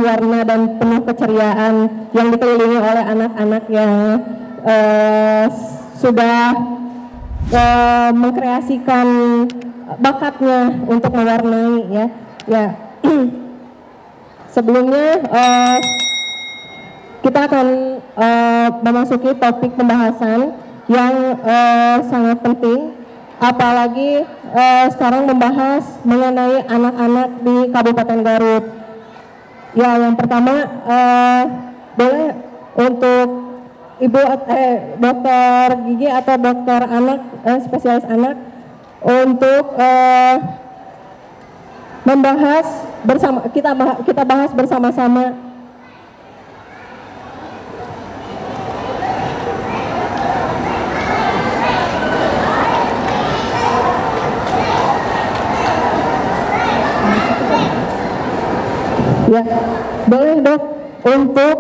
warna dan penuh keceriaan, yang dikelilingi oleh anak-anak yang sudah mengkreasikan bakatnya untuk mewarnai ya. Sebelumnya kita akan memasuki topik pembahasan yang sangat penting, apalagi sekarang membahas mengenai anak-anak di Kabupaten Garut. Ya, yang pertama boleh untuk Ibu dokter gigi atau dokter anak, spesialis anak, untuk membahas bersama, kita bahas bersama-sama ya. Boleh dok, untuk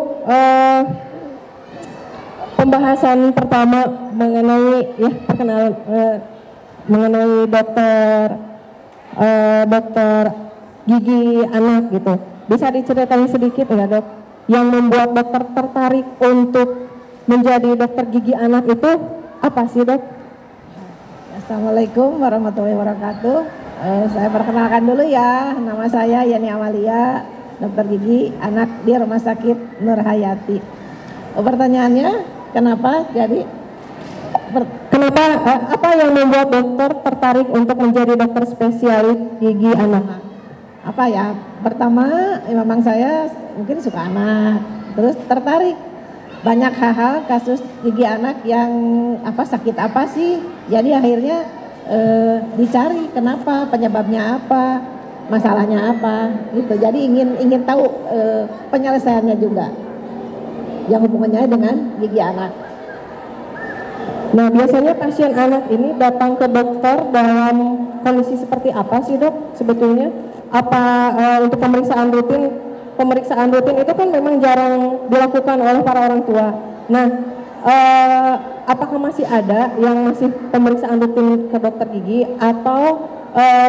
pembahasan pertama mengenai ya perkenalan mengenai dokter gigi anak gitu. Bisa diceritain sedikit nggak dok, yang membuat dokter tertarik untuk menjadi dokter gigi anak itu apa sih dok? Assalamualaikum warahmatullahi wabarakatuh. Saya perkenalkan dulu ya, nama saya Yani Amalia, dokter gigi anak di Rumah Sakit Nur Hayati. Pertanyaannya, kenapa apa yang membuat dokter tertarik untuk menjadi dokter spesialis gigi anak? Apa ya, pertama memang saya mungkin suka anak, terus tertarik banyak hal-hal kasus gigi anak yang sakit apa sih, jadi akhirnya dicari kenapa, penyebabnya apa, masalahnya apa gitu. Jadi ingin tahu penyelesaiannya juga yang hubungannya dengan gigi anak. Nah, biasanya pasien anak ini datang ke dokter dalam kondisi seperti apa sih dok sebetulnya? Apa untuk pemeriksaan rutin? Pemeriksaan rutin itu kan memang jarang dilakukan oleh para orang tua. Nah, apakah masih ada yang masih pemeriksaan rutin ke dokter gigi, atau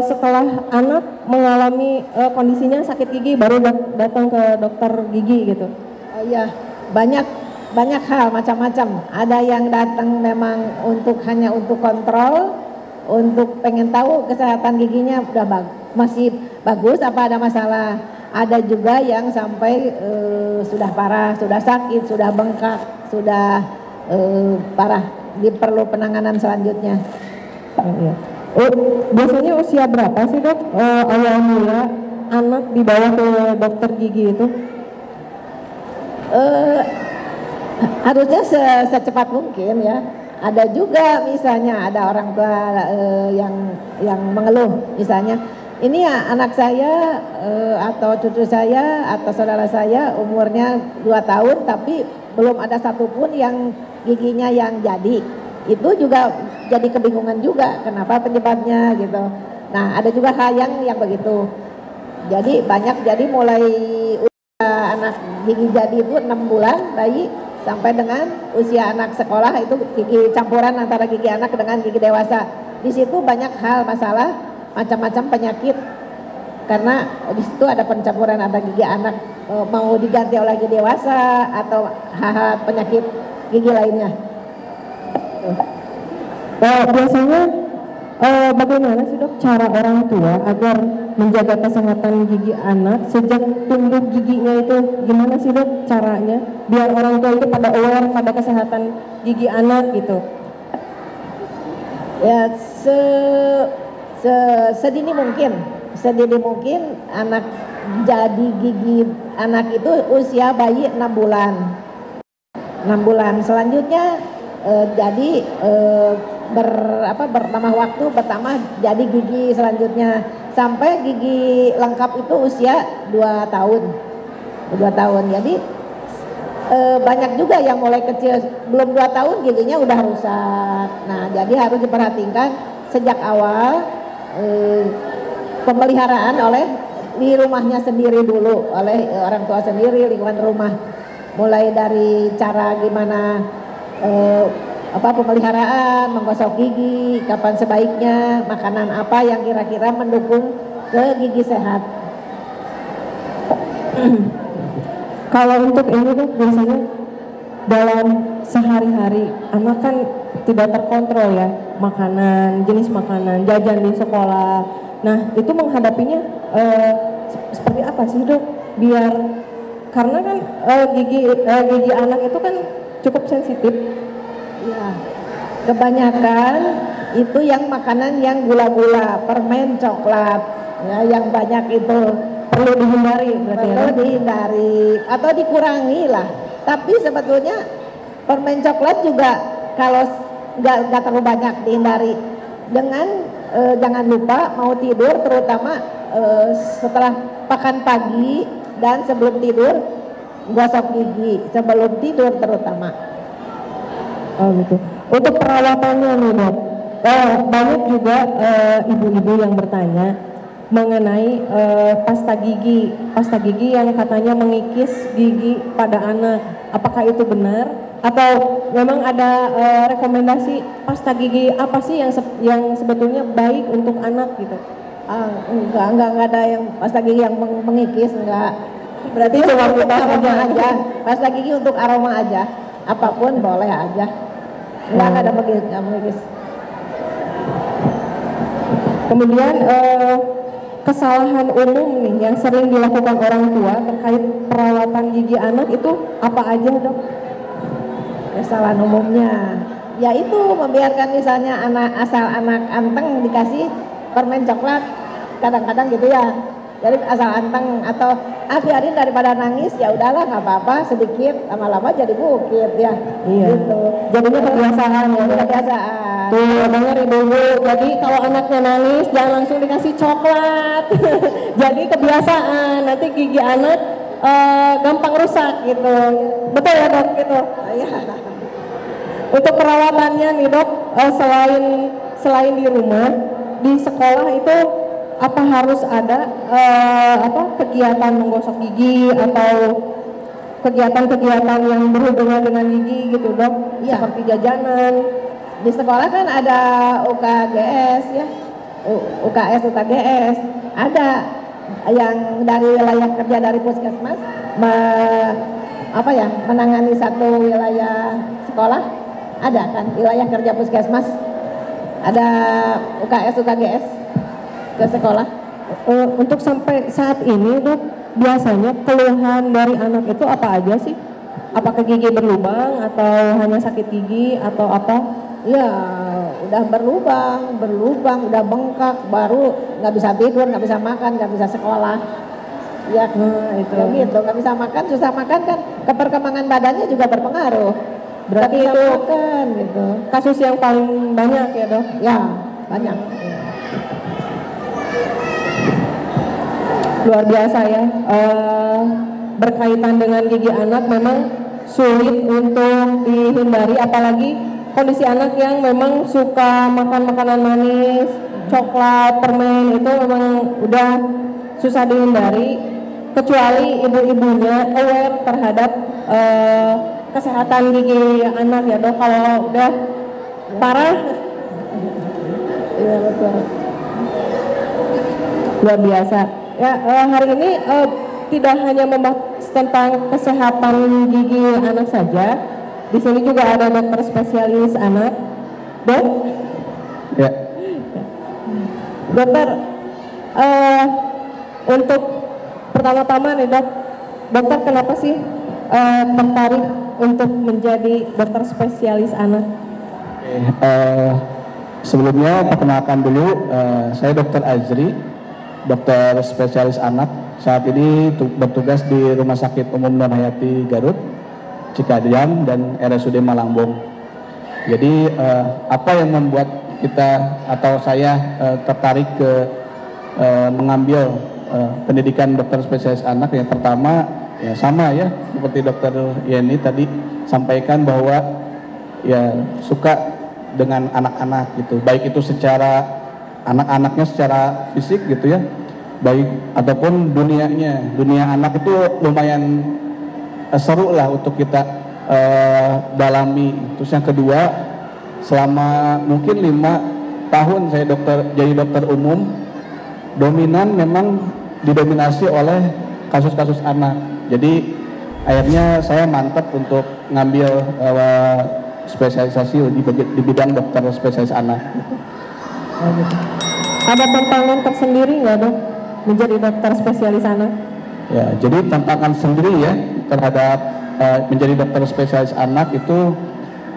setelah anak mengalami kondisinya sakit gigi baru datang ke dokter gigi gitu? Oh iya, banyak hal, macam-macam. Ada yang datang memang hanya untuk kontrol, untuk pengen tahu kesehatan giginya masih bagus apa ada masalah. Ada juga yang sampai sudah parah, sudah sakit, sudah bengkak, sudah parah, perlu penanganan selanjutnya. Iya. Biasanya usia berapa sih dok awal mula anak dibawa ke dokter gigi itu? Harusnya secepat mungkin ya. Ada juga misalnya ada orang tua yang mengeluh, misalnya ini ya anak saya atau cucu saya atau saudara saya umurnya 2 tahun tapi belum ada satupun yang giginya yang jadi. Itu juga jadi kebingungan juga, kenapa penyebabnya gitu. Nah, ada juga hal yang begitu. Jadi banyak, jadi mulai usia anak gigi jadi itu 6 bulan bayi sampai dengan usia anak sekolah, itu gigi campuran antara gigi anak dengan gigi dewasa. Di situ banyak hal masalah, macam-macam penyakit, karena di situ ada pencampuran antara gigi anak mau diganti oleh gigi dewasa atau hal-hal penyakit gigi lainnya. Biasanya bagaimana sih dok cara orang tua agar menjaga kesehatan gigi anak sejak tumbuh giginya itu? Gimana sih dok caranya biar orang tua itu pada aware pada kesehatan gigi anak gitu? Ya sedini mungkin anak jadi gigi anak itu usia bayi 6 bulan. Selanjutnya jadi bertambah waktu, bertambah jadi gigi selanjutnya sampai gigi lengkap itu usia 2 tahun. Jadi banyak juga yang mulai kecil belum 2 tahun giginya udah rusak. Nah, jadi harus diperhatikan sejak awal pemeliharaan oleh di rumahnya sendiri dulu, oleh orang tua sendiri, lingkungan rumah. Mulai dari cara gimana pemeliharaan, menggosok gigi, kapan sebaiknya, makanan apa yang kira-kira mendukung ke gigi sehat. Kalau untuk ini tuh biasanya dalam sehari-hari anak kan tidak terkontrol ya, makanan, jenis makanan, jajan di sekolah. Nah itu menghadapinya seperti apa sih dok? Biar karena kan gigi anak itu kan cukup sensitif. Ya, kebanyakan itu yang makanan yang gula-gula, permen, coklat, ya, yang banyak itu Perlu dihindari berarti ya? perlu dihindari atau dikurangi lah. Tapi sebetulnya permen coklat juga kalau nggak terlalu banyak dihindari. Dengan jangan lupa mau tidur terutama setelah makan pagi dan sebelum tidur gosok gigi sebelum tidur terutama. Oh gitu. Untuk perawatannya nih dok, banyak juga ibu-ibu yang bertanya mengenai pasta gigi yang katanya mengikis gigi pada anak. Apakah itu benar? Atau memang ada rekomendasi pasta gigi apa sih yang sebetulnya baik untuk anak gitu? Enggak ada yang pasta gigi yang mengikis, enggak. Berarti Cuma untuk bebas aroma aja. aja. Pasta gigi untuk aroma aja. Apapun boleh aja. Enggak ada mengikis. Kemudian kesalahan umum nih yang sering dilakukan orang tua terkait perawatan gigi anak itu apa aja dok? Kesalahan umumnya yaitu membiarkan misalnya anak anteng dikasih permen coklat kadang-kadang gitu ya, jadi asal anteng atau biarin daripada nangis ya udahlah nggak apa-apa sedikit lama-lama jadi bukit ya. Iya. Gitu. Jadinya kebiasaan ya. Jadi kebiasaan. Tuh dengar ibu-ibu, jadi kalau anaknya nangis jangan langsung dikasih coklat. Jadi kebiasaan, nanti gigi anak gampang rusak gitu. Betul ya dok gitu. Iya. Untuk perawatannya nih dok, selain di rumah, di sekolah itu apa harus ada kegiatan menggosok gigi atau kegiatan-kegiatan yang berhubungan dengan gigi gitu dok? Iya. Seperti jajanan. Di sekolah kan ada UKGS ya, UKS, UKGS, ada yang dari wilayah kerja dari puskesmas menangani satu wilayah sekolah, ada kan wilayah kerja puskesmas, ada UKS, UKGS ke sekolah. Untuk sampai saat ini dok, biasanya keluhan dari anak itu apa aja sih? Apakah gigi berlubang atau hanya sakit gigi atau apa? Ya udah berlubang, udah bengkak, baru nggak bisa tidur, nggak bisa makan, nggak bisa sekolah. Ya, itu. ya gitu, nggak bisa makan, susah makan kan, ke perkembangan badannya juga berpengaruh. Berarti Nggak bisa itu makan gitu. kasus yang paling banyak ya dok? Ya banyak. Luar biasa ya. Berkaitan dengan gigi anak memang sulit untuk dihindari, apalagi kondisi anak yang memang suka makan makanan manis, coklat, permen, itu memang udah susah dihindari, kecuali ibu-ibunya aware terhadap kesehatan gigi anak ya dok. Kalau udah parah, Iya betul. luar biasa. Ya, hari ini tidak hanya membahas tentang kesehatan gigi anak saja. Di sini juga ada dokter spesialis anak. Dok? Ya. Dokter, untuk pertama-tama nih dok, dokter kenapa sih tertarik untuk menjadi dokter spesialis anak? Sebelumnya perkenalkan dulu, saya Dr. Azri, dokter spesialis anak. Saat ini bertugas di Rumah Sakit Umum Nur Hayati Garut, Cikadiam, dan RSUD Malangbong. Jadi apa yang membuat kita atau saya tertarik ke mengambil pendidikan dokter spesialis anak? Yang pertama ya sama ya seperti dokter Yeni tadi sampaikan bahwa ya suka dengan anak-anak gitu, baik itu secara anak-anaknya secara fisik gitu ya, baik ataupun dunia anak itu lumayan seru lah untuk kita dalami. Terus yang kedua, selama mungkin 5 tahun saya jadi dokter umum, dominan memang didominasi oleh kasus-kasus anak. Jadi akhirnya saya mantap untuk ngambil spesialisasi di bidang dokter spesialis anak. Oh, gitu. Ada tantangan tersendiri nggak dok menjadi dokter spesialis anak? Ya, jadi tantangan sendiri ya terhadap menjadi dokter spesialis anak itu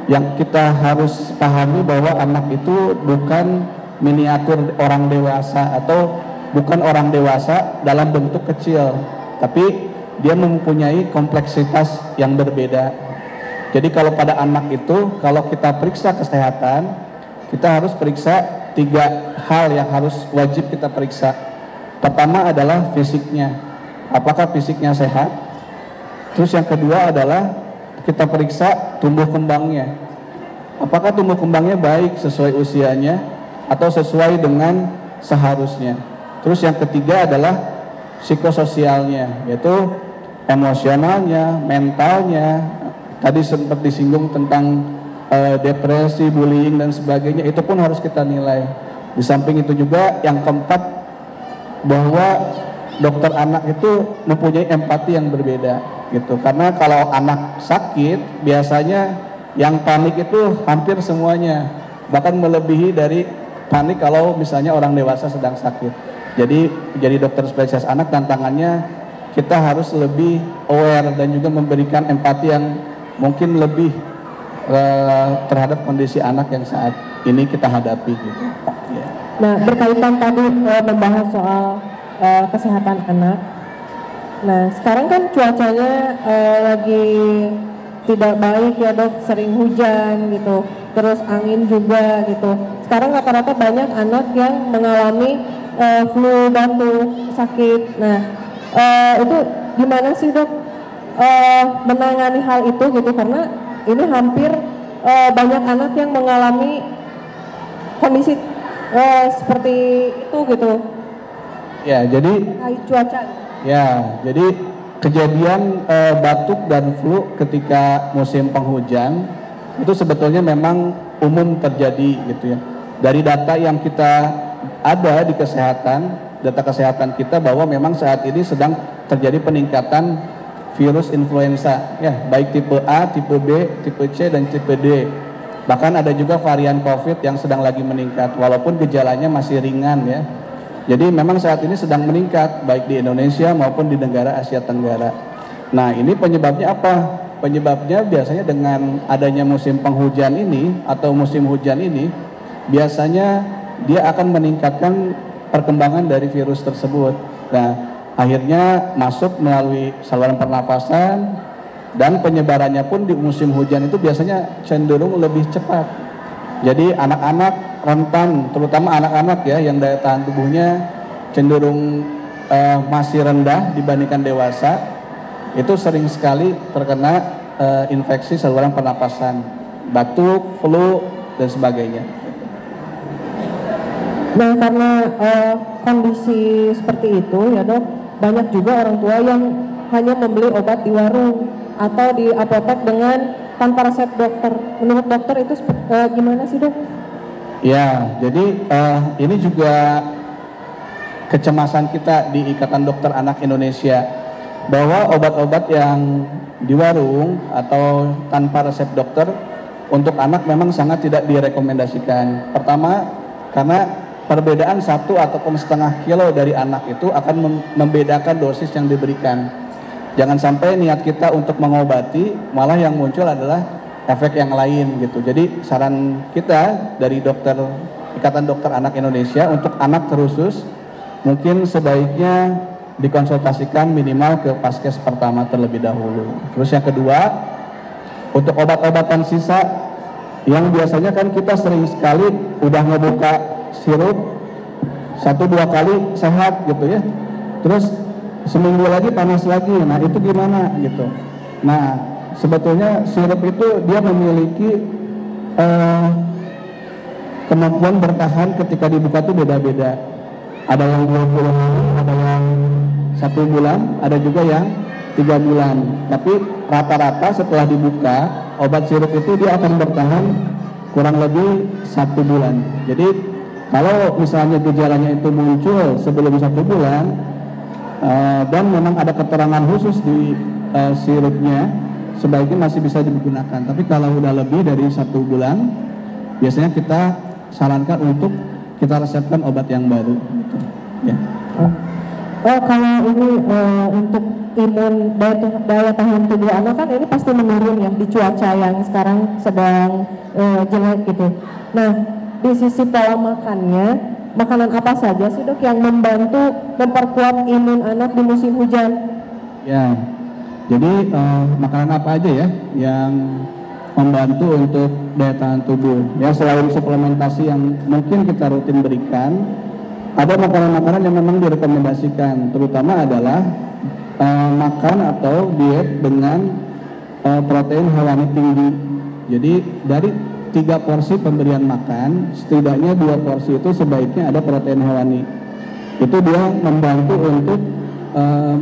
yang kita harus pahami bahwa anak itu bukan miniatur orang dewasa atau bukan orang dewasa dalam bentuk kecil, tapi dia mempunyai kompleksitas yang berbeda. Jadi kalau pada anak itu, kalau kita periksa kesehatan, kita harus periksa 3 hal yang harus wajib kita periksa. Pertama adalah fisiknya, apakah fisiknya sehat. Terus yang kedua adalah kita periksa tumbuh kembangnya, apakah tumbuh kembangnya baik sesuai usianya atau sesuai dengan seharusnya. Terus yang ketiga adalah psikososialnya, yaitu emosionalnya, mentalnya. Tadi sempat disinggung tentang depresi, bullying dan sebagainya, itu pun harus kita nilai. Di samping itu juga yang keempat, bahwa dokter anak itu mempunyai empati yang berbeda gitu. Karena kalau anak sakit, biasanya yang panik itu hampir semuanya, bahkan melebihi dari panik kalau misalnya orang dewasa sedang sakit. Jadi jadi dokter spesialis anak tantangannya kita harus lebih aware dan juga memberikan empati yang mungkin lebih terhadap kondisi anak yang saat ini kita hadapi gitu. Ya. Nah, berkaitan tadi membahas soal kesehatan anak. Nah, sekarang kan cuacanya lagi tidak baik ya dok, sering hujan gitu, terus angin juga gitu. Sekarang rata-rata banyak anak yang mengalami flu, batuk, sakit. Nah, itu gimana sih dok menangani hal itu gitu, karena ini hampir banyak anak yang mengalami kondisi seperti itu gitu. Ya, jadi Cuaca. ya, jadi kejadian batuk dan flu ketika musim penghujan itu sebetulnya memang umum terjadi gitu ya. Dari data yang kita ada di data kesehatan kita, bahwa memang saat ini sedang terjadi peningkatan virus influenza ya, baik tipe A, tipe B, tipe C dan tipe D. Bahkan ada juga varian COVID yang sedang lagi meningkat walaupun gejalanya masih ringan ya. Jadi memang saat ini sedang meningkat baik di Indonesia maupun di negara Asia Tenggara. Nah, ini penyebabnya apa? Penyebabnya biasanya dengan adanya musim penghujan ini atau musim hujan ini, biasanya dia akan meningkatkan perkembangan dari virus tersebut. Nah, akhirnya masuk melalui saluran pernafasan, dan penyebarannya pun di musim hujan itu biasanya cenderung lebih cepat. Jadi anak-anak rentan, terutama anak-anak ya, yang daya tahan tubuhnya cenderung masih rendah dibandingkan dewasa, itu sering sekali terkena infeksi saluran pernapasan, batuk, flu dan sebagainya. Nah, karena kondisi seperti itu ya dok, banyak juga orang tua yang hanya membeli obat di warung atau di apotek dengan tanpa resep dokter. Menurut dokter itu gimana sih dok? Ya, jadi ini juga kecemasan kita di Ikatan Dokter Anak Indonesia, bahwa obat-obat yang di warung atau tanpa resep dokter untuk anak memang sangat tidak direkomendasikan. Pertama, karena perbedaan 1 ataupun setengah kilo dari anak itu akan membedakan dosis yang diberikan. Jangan sampai niat kita untuk mengobati, malah yang muncul adalah efek yang lain gitu. Jadi saran kita dari Ikatan Dokter Anak Indonesia untuk anak terusus, mungkin sebaiknya dikonsultasikan minimal ke vaskes pertama terlebih dahulu. Terus yang kedua, untuk obat-obatan sisa yang biasanya kan kita sering sekali udah ngebuka sirup 1-2 kali sehat gitu ya, terus seminggu lagi panas lagi. Nah, itu gimana gitu. Nah, sebetulnya sirup itu dia memiliki kemampuan bertahan ketika dibuka itu beda-beda. Ada yang 20 hari, ada yang 1 bulan, ada juga yang 3 bulan. Tapi rata-rata setelah dibuka, obat sirup itu dia akan bertahan kurang lebih 1 bulan. Jadi kalau misalnya gejalanya itu muncul sebelum 1 bulan, dan memang ada keterangan khusus di sirupnya sebaiknya masih bisa digunakan. Tapi kalau udah lebih dari 1 bulan, biasanya kita sarankan untuk kita resepkan obat yang baru. Gitu. Ya. Oh, kalau ini untuk daya tahan tubuh anak kan ini pasti menurun ya di cuaca yang sekarang sedang jelek gitu. Nah, di sisi pola makannya, makanan apa saja sih dok yang membantu memperkuat imun anak di musim hujan? Ya, jadi makanan apa aja ya yang membantu untuk daya tahan tubuh? Ya, selain suplementasi yang mungkin kita rutin berikan, ada makanan-makanan yang memang direkomendasikan, terutama adalah makan atau diet dengan protein hewani tinggi. Jadi dari 3 porsi pemberian makan, setidaknya 2 porsi itu sebaiknya ada protein hewani. Itu dia membantu untuk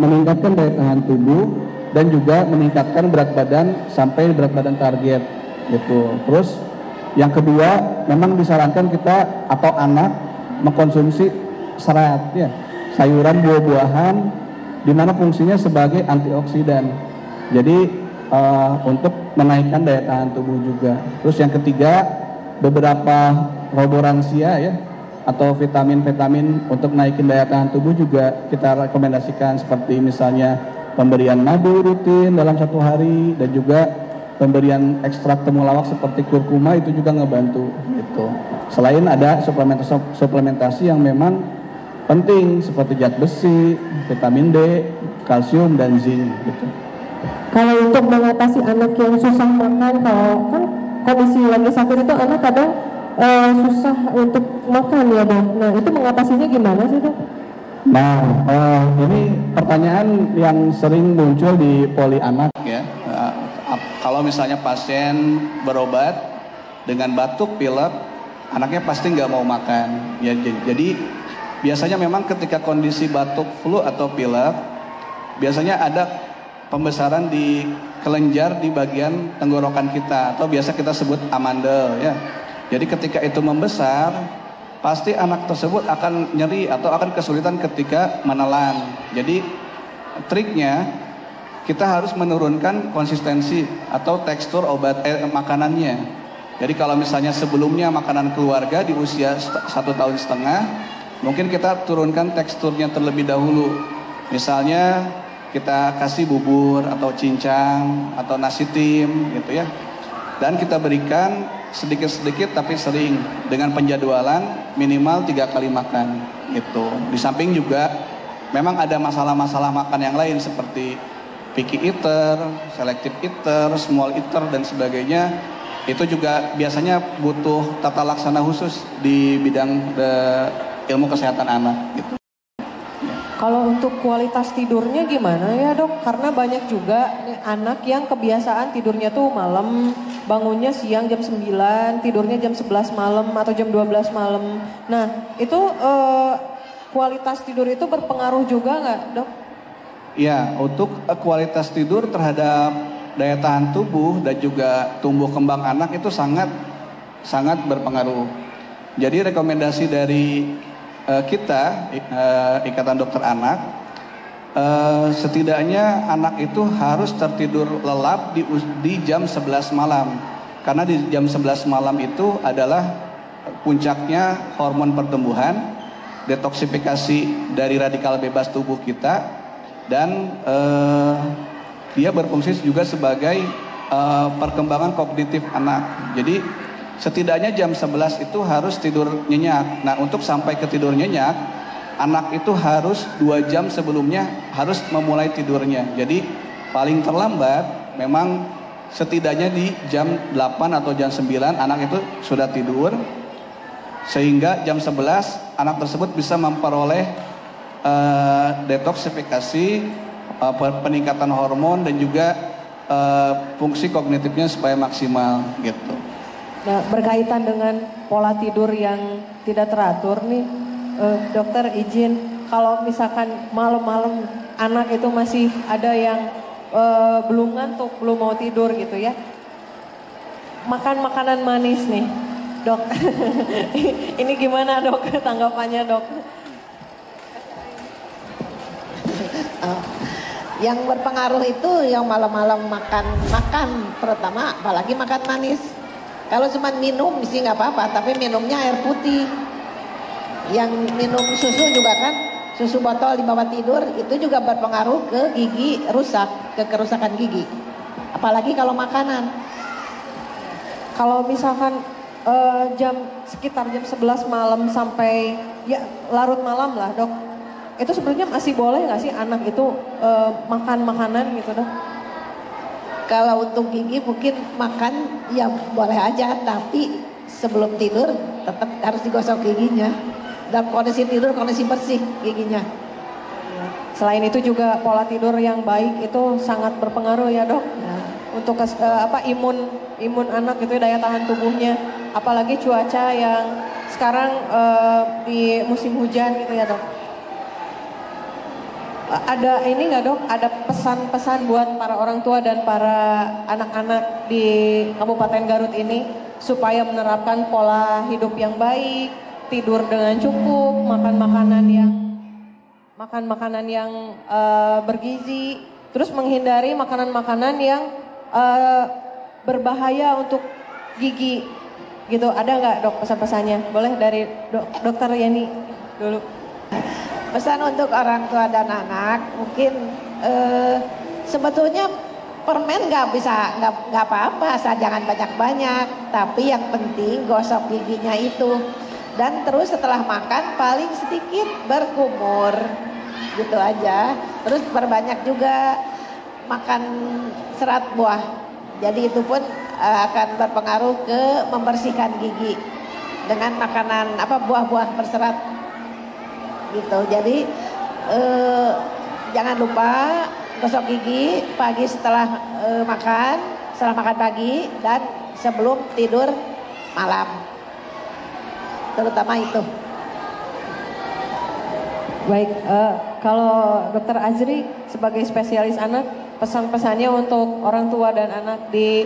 meningkatkan daya tahan tubuh dan juga meningkatkan berat badan sampai berat badan target gitu. Terus yang kedua, memang disarankan kita atau anak mengkonsumsi serat ya, sayuran, buah-buahan, di mana fungsinya sebagai antioksidan. Jadi untuk menaikkan daya tahan tubuh juga. Terus yang ketiga, beberapa laboransia ya atau vitamin-vitamin untuk naikin daya tahan tubuh juga kita rekomendasikan, seperti misalnya pemberian madu rutin dalam 1 hari dan juga pemberian ekstrak temulawak seperti kurkuma, itu juga ngebantu gitu. Selain ada suplementasi yang memang penting seperti zat besi, vitamin D, kalsium dan zinc gitu. Kalau untuk mengatasi anak yang susah makan, kalau kan kondisi lagi sakit itu anak kadang susah untuk makan ya dok. Nah itu mengatasinya gimana sih dok? Nah ini pertanyaan yang sering muncul di poli anak ya. Kalau misalnya pasien berobat dengan batuk pilek, anaknya pasti nggak mau makan. Ya, jadi biasanya memang ketika kondisi batuk flu atau pilek, biasanya ada pembesaran di kelenjar di bagian tenggorokan kita, atau biasa kita sebut amandel ya. Jadi ketika itu membesar, pasti anak tersebut akan nyeri atau akan kesulitan ketika menelan. Jadi triknya kita harus menurunkan konsistensi atau tekstur makanannya. Jadi kalau misalnya sebelumnya makanan keluarga di usia 1,5 tahun, mungkin kita turunkan teksturnya terlebih dahulu. Misalnya kita kasih bubur atau cincang atau nasi tim gitu ya. Dan kita berikan sedikit-sedikit tapi sering, dengan penjadwalan minimal 3 kali makan gitu. Di samping juga memang ada masalah-masalah makan yang lain seperti picky eater, selective eater, small eater dan sebagainya. Itu juga biasanya butuh tata laksana khusus di bidang ilmu kesehatan anak gitu. Kalau untuk kualitas tidurnya gimana ya dok? Karena banyak juga nih anak yang kebiasaan tidurnya tuh malam, bangunnya siang jam 9, tidurnya jam 11 malam atau jam 12 malam. Nah itu kualitas tidur itu berpengaruh juga nggak dok? Ya, untuk kualitas tidur terhadap daya tahan tubuh dan juga tumbuh kembang anak itu sangat berpengaruh. Jadi rekomendasi dari kita Ikatan Dokter Anak, setidaknya anak itu harus tertidur lelap di jam 11 malam. Karena di jam 11 malam itu adalah puncaknya hormon pertumbuhan, detoksifikasi dari radikal bebas tubuh kita, dan dia berfungsi juga sebagai perkembangan kognitif anak. Jadi setidaknya jam 11 itu harus tidur nyenyak. Nah, untuk sampai ke tidur nyenyak, anak itu harus 2 jam sebelumnya harus memulai tidurnya. Jadi paling terlambat memang setidaknya di jam 8 atau jam 9 anak itu sudah tidur, sehingga jam 11 anak tersebut bisa memperoleh detoksifikasi, peningkatan hormon dan juga fungsi kognitifnya supaya maksimal gitu. Nah, berkaitan dengan pola tidur yang tidak teratur nih, dokter izin, kalau misalkan malam-malam anak itu masih ada yang belum ngantuk, belum mau tidur gitu ya, makan makanan manis nih, dok. Ini gimana dok tanggapannya dok? Yang berpengaruh itu yang malam-malam makan terutama, apalagi makan manis. Kalau cuma minum sih nggak apa-apa, tapi minumnya air putih. Yang minum susu juga kan, susu botol di bawah tidur itu juga berpengaruh ke gigi rusak, ke kerusakan gigi. Apalagi kalau makanan. Kalau misalkan sekitar jam 11 malam sampai ya larut malam lah dok, itu sebenarnya masih boleh nggak sih anak itu makan makanan gitu dok? Kalau untuk gigi mungkin makan ya boleh aja, tapi sebelum tidur tetap harus digosok giginya. Dalam kondisi tidur, kondisi bersih giginya. Selain itu juga pola tidur yang baik itu sangat berpengaruh ya dok. Ya. Untuk imun anak itu daya tahan tubuhnya, apalagi cuaca yang sekarang di musim hujan gitu ya dok. Ada ini nggak dok? Ada pesan-pesan buat para orang tua dan para anak-anak di Kabupaten Garut ini supaya menerapkan pola hidup yang baik, tidur dengan cukup, makan makanan yang bergizi, terus menghindari makanan-makanan yang berbahaya untuk gigi gitu. Ada nggak dok pesan-pesannya? Boleh dari dokter Yani dulu. Pesan untuk orang tua dan anak mungkin sebetulnya permen nggak apa-apa, asal jangan banyak-banyak, tapi yang penting gosok giginya itu, dan terus setelah makan paling sedikit berkumur gitu aja. Terus perbanyak juga makan serat buah, jadi itu pun akan berpengaruh ke membersihkan gigi dengan makanan buah-buah berserat gitu. Jadi jangan lupa gosok gigi pagi setelah makan pagi dan sebelum tidur malam, terutama itu. Baik, kalau dokter Azri sebagai spesialis anak, pesan-pesannya untuk orang tua dan anak di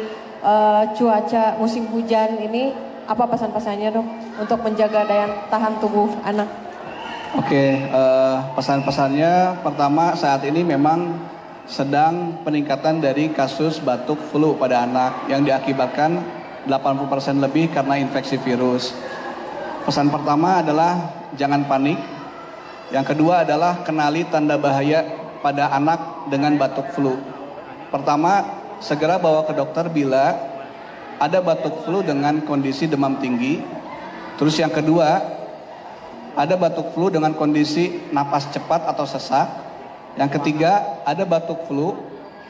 cuaca musim hujan ini, apa pesan-pesannya dok untuk menjaga daya tahan tubuh anak? Oke, pesan-pesannya pertama, saat ini memang sedang peningkatan dari kasus batuk flu pada anak yang diakibatkan 80% lebih karena infeksi virus. Pesan pertama adalah jangan panik. Yang kedua adalah kenali tanda bahaya pada anak dengan batuk flu. Pertama, segera bawa ke dokter bila ada batuk flu dengan kondisi demam tinggi. Terus yang kedua, ada batuk flu dengan kondisi napas cepat atau sesak. Yang ketiga, ada batuk flu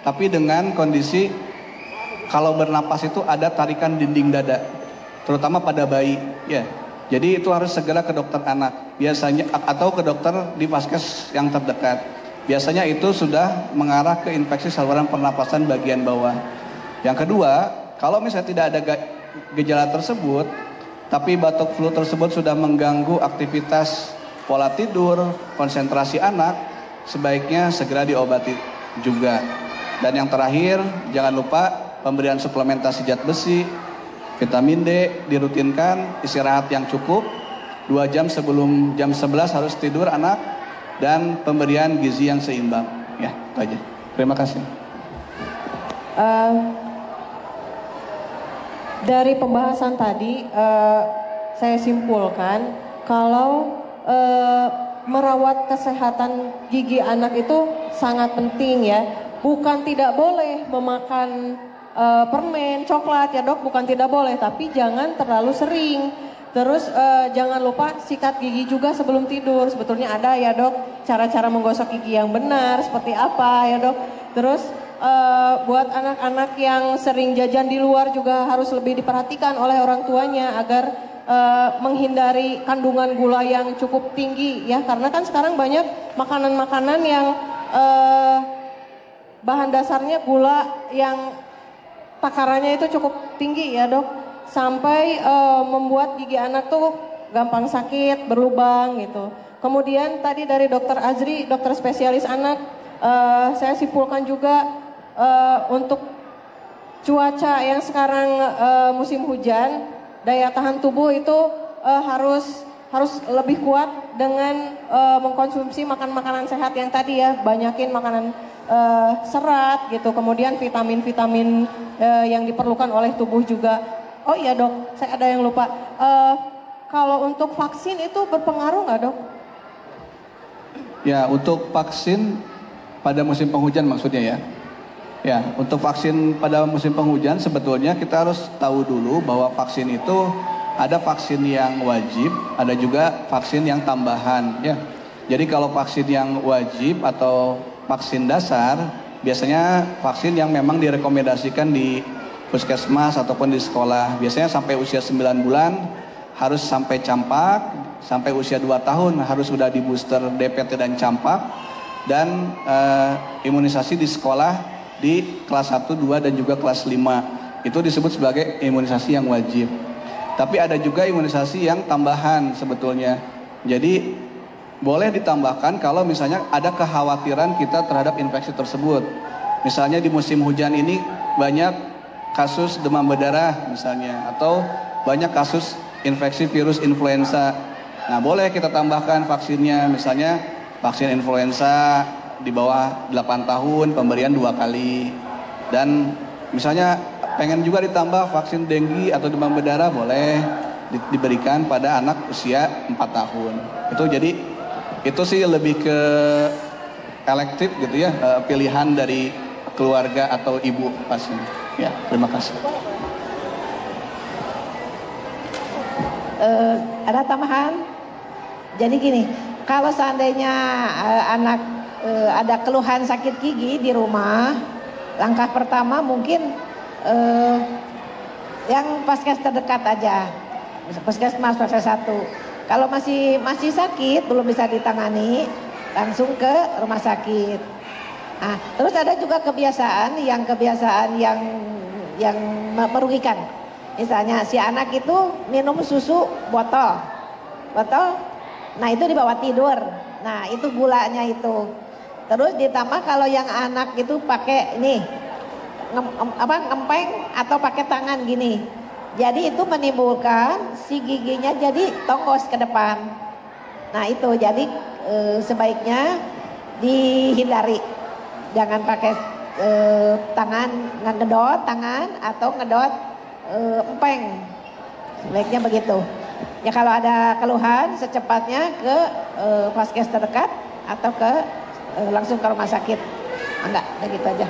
tapi dengan kondisi kalau bernapas itu ada tarikan dinding dada, terutama pada bayi ya. Jadi itu harus segera ke dokter anak biasanya, atau ke dokter di vaskes yang terdekat. Biasanya itu sudah mengarah ke infeksi saluran pernapasan bagian bawah. Yang kedua, kalau misalnya tidak ada gejala tersebut, tapi batuk flu tersebut sudah mengganggu aktivitas pola tidur, konsentrasi anak, sebaiknya segera diobati juga. Dan yang terakhir, jangan lupa pemberian suplementasi zat besi, vitamin D dirutinkan, istirahat yang cukup, 2 jam sebelum jam 11 harus tidur anak, dan pemberian gizi yang seimbang. Ya, itu aja. Terima kasih. Dari pembahasan tadi, saya simpulkan kalau merawat kesehatan gigi anak itu sangat penting ya. Bukan tidak boleh memakan permen, coklat ya dok, bukan tidak boleh, tapi jangan terlalu sering. Terus jangan lupa sikat gigi juga sebelum tidur. Sebetulnya ada ya dok, cara-cara menggosok gigi yang benar seperti apa ya dok. Terus buat anak-anak yang sering jajan di luar juga harus lebih diperhatikan oleh orang tuanya agar menghindari kandungan gula yang cukup tinggi ya. Karena kan sekarang banyak makanan-makanan yang bahan dasarnya gula yang takarannya itu cukup tinggi ya dok, sampai membuat gigi anak tuh gampang sakit, berlubang gitu. Kemudian tadi dari dokter Azri, dokter spesialis anak, saya simpulkan juga untuk cuaca yang sekarang musim hujan, daya tahan tubuh itu harus lebih kuat dengan mengkonsumsi makanan sehat yang tadi ya, banyakin makanan serat gitu, kemudian vitamin-vitamin yang diperlukan oleh tubuh juga. Oh iya dok, saya ada yang lupa. Kalau untuk vaksin itu berpengaruh nggak dok? Ya, untuk vaksin pada musim penghujan maksudnya ya. Ya, untuk vaksin pada musim penghujan sebetulnya kita harus tahu dulu bahwa vaksin itu ada vaksin yang wajib, ada juga vaksin yang tambahan ya. Jadi kalau vaksin yang wajib atau vaksin dasar, biasanya vaksin yang memang direkomendasikan di puskesmas ataupun di sekolah. Biasanya sampai usia 9 bulan harus sampai campak, sampai usia 2 tahun harus sudah di booster DPT dan campak. Dan imunisasi di sekolah di kelas 1, 2 dan juga kelas 5. Itu disebut sebagai imunisasi yang wajib. Tapi ada juga imunisasi yang tambahan sebetulnya. Jadi boleh ditambahkan kalau misalnya ada kekhawatiran kita terhadap infeksi tersebut. Misalnya di musim hujan ini banyak kasus demam berdarah misalnya, atau banyak kasus infeksi virus influenza. Nah, boleh kita tambahkan vaksinnya, misalnya vaksin influenza di bawah 8 tahun pemberian 2 kali. Dan misalnya pengen juga ditambah vaksin denggi atau demam berdarah, boleh diberikan pada anak usia 4 tahun. Itu sih lebih ke elektif gitu ya, pilihan dari keluarga atau ibu pasien. Ya, terima kasih. Ada tambahan? Jadi gini, kalau seandainya anak ada keluhan sakit gigi di rumah, langkah pertama mungkin yang paskes terdekat aja, puskesmas fase 1. Kalau masih sakit belum bisa ditangani, langsung ke rumah sakit. Nah, terus ada juga kebiasaan yang merugikan. Misalnya si anak itu minum susu botol, nah itu dibawa tidur. Nah itu gulanya itu. Terus ditambah kalau yang anak itu pakai ini ngempeng atau pakai tangan gini, jadi itu menimbulkan si giginya jadi tongkos ke depan. Nah itu jadi sebaiknya dihindari, jangan pakai tangan, ngedot tangan atau ngedot empeng, sebaiknya begitu ya. Kalau ada keluhan secepatnya ke paskes terdekat atau ke langsung ke rumah sakit. Enggak, gitu aja.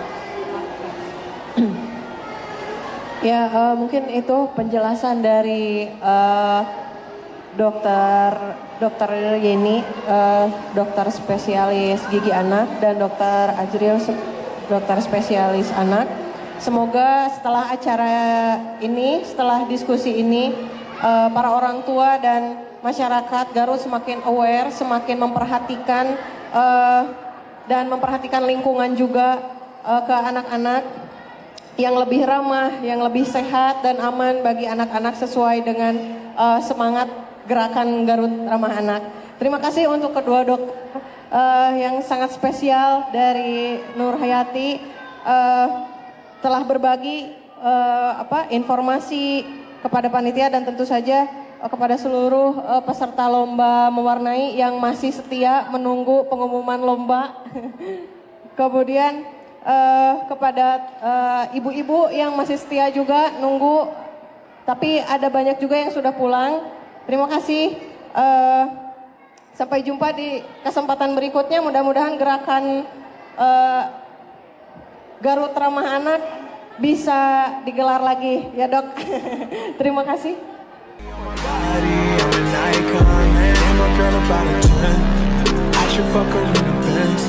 Ya, mungkin itu penjelasan dari dokter Yeni, dokter spesialis gigi anak, dan dokter Ajril, dokter spesialis anak. Semoga setelah acara ini, setelah diskusi ini, para orang tua dan masyarakat Garut semakin aware, semakin memperhatikan dan memperhatikan lingkungan juga ke anak-anak, yang lebih ramah, yang lebih sehat dan aman bagi anak-anak sesuai dengan semangat gerakan Garut Ramah Anak. Terima kasih untuk kedua dokter yang sangat spesial dari Nur Hayati, telah berbagi informasi kepada panitia dan tentu saja kepada seluruh peserta lomba mewarnai yang masih setia menunggu pengumuman lomba. Kemudian kepada ibu-ibu yang masih setia juga nunggu, tapi ada banyak juga yang sudah pulang. Terima kasih. Sampai jumpa di kesempatan berikutnya. Mudah-mudahan gerakan Garut Ramah Anak bisa digelar lagi ya dok. Terima kasih. I should fuck her in the Benz.